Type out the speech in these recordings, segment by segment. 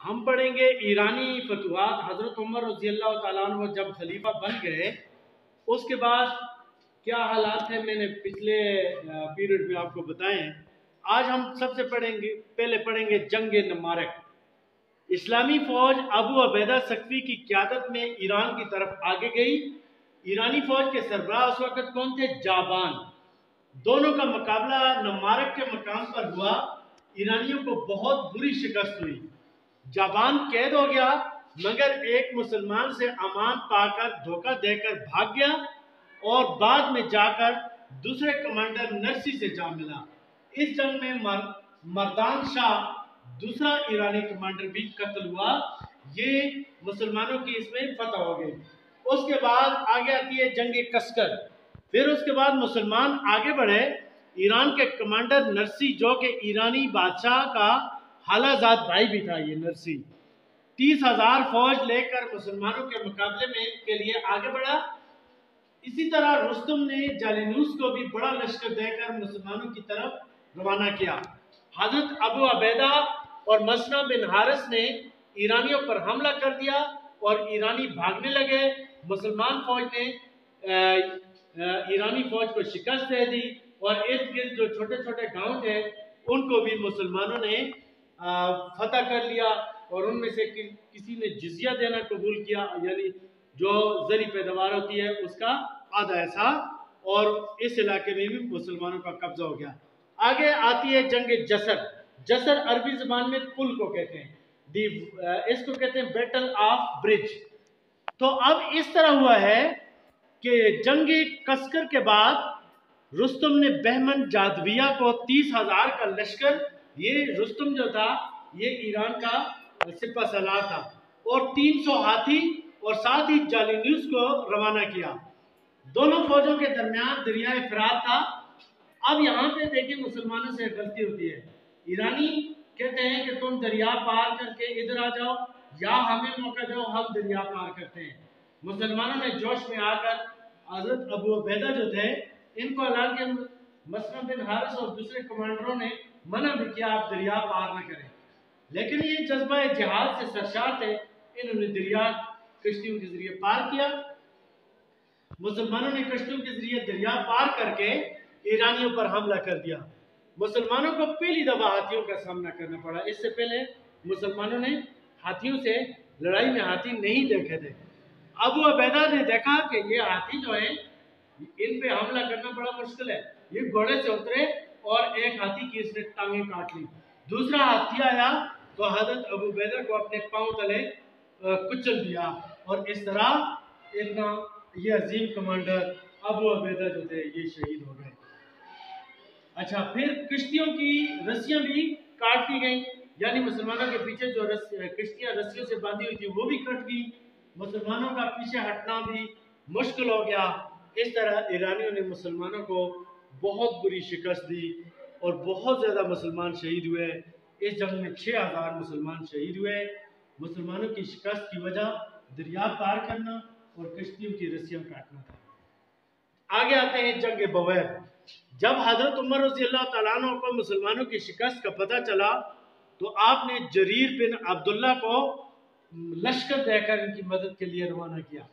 हम पढ़ेंगे ईरानी फतवात। हजरत उमर रज़ी अल्लाह तआला अन्हु जब खलीफा बन गए उसके बाद क्या हालात थे मैंने पिछले पीरियड में आपको बताए हैं। आज हम सबसे पहले पढ़ेंगे जंग नमारक। इस्लामी फौज अबू अबैदा सख्वी की क़यादत में ईरान की तरफ आगे गई। ईरानी फौज के सरबराह उस वक्त कौन थे? जाबान। दोनों का मुकाबला नमारक के मकाम पर हुआ। ईरानियों को बहुत बुरी शिकस्त हुई। जाबान कैद हो गया मगर एक मुसलमान से अमान पाकर धोखा देकर भाग गया और बाद में जाकर दूसरे कमांडर नरसी से जा मिला। इस जंग में मर्दान शाह दूसरा ईरानी कमांडर भी कत्ल हुआ। ये मुसलमानों की इसमें फतह हो गई। उसके बाद आगे आती है जंग कसकर। फिर उसके बाद मुसलमान आगे बढ़े। ईरान के कमांडर नरसी जो कि ईरानी बादशाह का हालाजाद भाई भी था, ये नरसी 30,000 फौज लेकर मुसलमानों के मुकाबले में के लिए आगे बढ़ा। इसी तरह रुस्तुम ने जालिनूस को भी बड़ा लश्कर देकर मुसलमानों की तरफ रवाना किया। हजरत अबू अबैदा और मसना बिन हारिस ने ईरानियों पर हमला कर दिया और ईरानी भागने लगे। मुसलमान फौज ने ईरानी फौज को शिकस्त दे दी और इर्द गिर्द जो छोटे छोटे गांव थे उनको भी मुसलमानों ने फतह कर लिया और उनमें से किसी ने जिजिया देना कबूल किया, यानी जो जरी पैदावार होती है उसका आधा हिस्सा, और इस इलाके में भी मुसलमानों का कब्जा हो गया। आगे आती है जंग जसर। जसर अरबी जबान में पुल को कहते हैं, इसको कहते हैं बैटल ऑफ ब्रिज। तो अब इस तरह हुआ है कि जंग कसकर के बाद रुस्तुम ने बहमन जादविया को 30,000 का लश्कर, ये रुस्तुम जो था ये ईरान का सिपा सलार था, और 300 हाथी और साथ ही जालिनूस को रवाना किया। दोनों फौजों के दरमियान दरियाए फरात था। अब यहाँ पे देखिए मुसलमानों से गलती होती है। ईरानी कहते हैं कि तुम दरिया पार करके इधर आ जाओ या हमें मौका दो, हम दरिया पार करते हैं। मुसलमानों ने जोश में आकर हजरत अबू उबैदा जो थे इनको ऐलान किया। मसना बिन हारिस और दूसरे कमांडरों ने मना भी किया आप दरिया पार न करें, लेकिन ये जज्बा जिहाद से सरशार थे। इन्होंने दरिया कश्तियों के जरिए पार किया। मुसलमानों ने कश्तियों के जरिए दरिया पार करके ईरानियों पर हमला कर दिया। मुसलमानों को पहली दफा हाथियों का सामना करना पड़ा। इससे पहले मुसलमानों ने हाथियों से लड़ाई में हाथी नहीं देखे थे। अबू उबैदा ने देखा कि ये हाथी जो है इन पे हमला करना बड़ा मुश्किल है। ये घोड़े से उतरे और एक हाथी की इसने टांगे काट ली। दूसरा हाथी आया तो हजरत अबू उबैदा को अपने पांव तले कुचल दिया और इस तरह इतना ये अजीम कमांडर अबू उबैदा जो थे ये शहीद हो गए। अच्छा, फिर किश्तियों की रस्सियां भी काट दी गई, यानी मुसलमानों के पीछे जो किश्तियां रस्सियों से बांधी हुई थी वो भी कट गई। मुसलमानों का पीछे हटना भी मुश्किल हो गया। इस तरह ईरानियों ने मुसलमानों को बहुत बुरी शिकस्त दी और बहुत ज़्यादा मुसलमान शहीद हुए। इस जंग में 6,000 मुसलमान शहीद हुए। मुसलमानों की शिकस्त की वजह दरिया पार करना और किश्तियों की रस्सियां काटना था। आगे आते हैं जंग बवैर। जब हजरत उमर रज़ी अल्लाह तआला अन्हु को मुसलमानों की शिकस्त का पता चला तो आपने जरीर बिन अब्दुल्ला को लश्कर देकर इनकी मदद के लिए रवाना किया।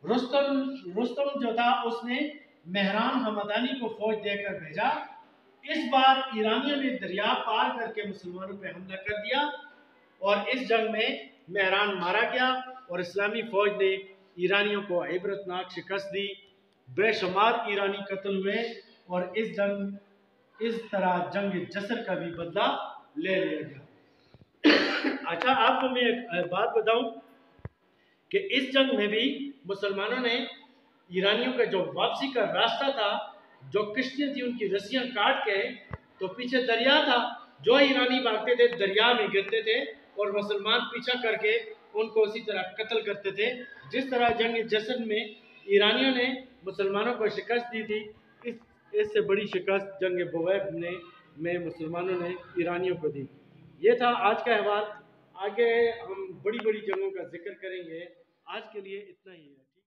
रुस्तम जो था उसने मेहरान हमदानी को फौज देकर भेजा। इस बार ईरानियों ने दरिया पार करके मुसलमानों पर हमला कर दिया और इस जंग में मेहरान मारा गया और इस्लामी फौज ने ईरानियों को इबरतनाक शिकस्त दी। बेशुमार ईरानी कत्ल हुए और इस तरह जंग जसर का भी बदला ले लिया गया। अच्छा, आपको मैं एक बात बताऊं कि इस जंग में भी मुसलमानों ने ईरानियों का जो वापसी का रास्ता था, जो किश्तियां थी उनकी रस्सियां काट के, तो पीछे दरिया था, जो ईरानी भागते थे दरिया में गिरते थे और मुसलमान पीछा करके उनको उसी तरह कत्ल करते थे। जिस तरह जंग जसर में ईरानियों ने मुसलमानों को शिकस्त दी थी, इससे बड़ी शिकस्त जंग बवैर में मुसलमानों ने ईरानियों को दी। ये था आज का अहवाल। आगे हम बड़ी बड़ी जंगों का जिक्र करेंगे। आज के लिए इतना ही है।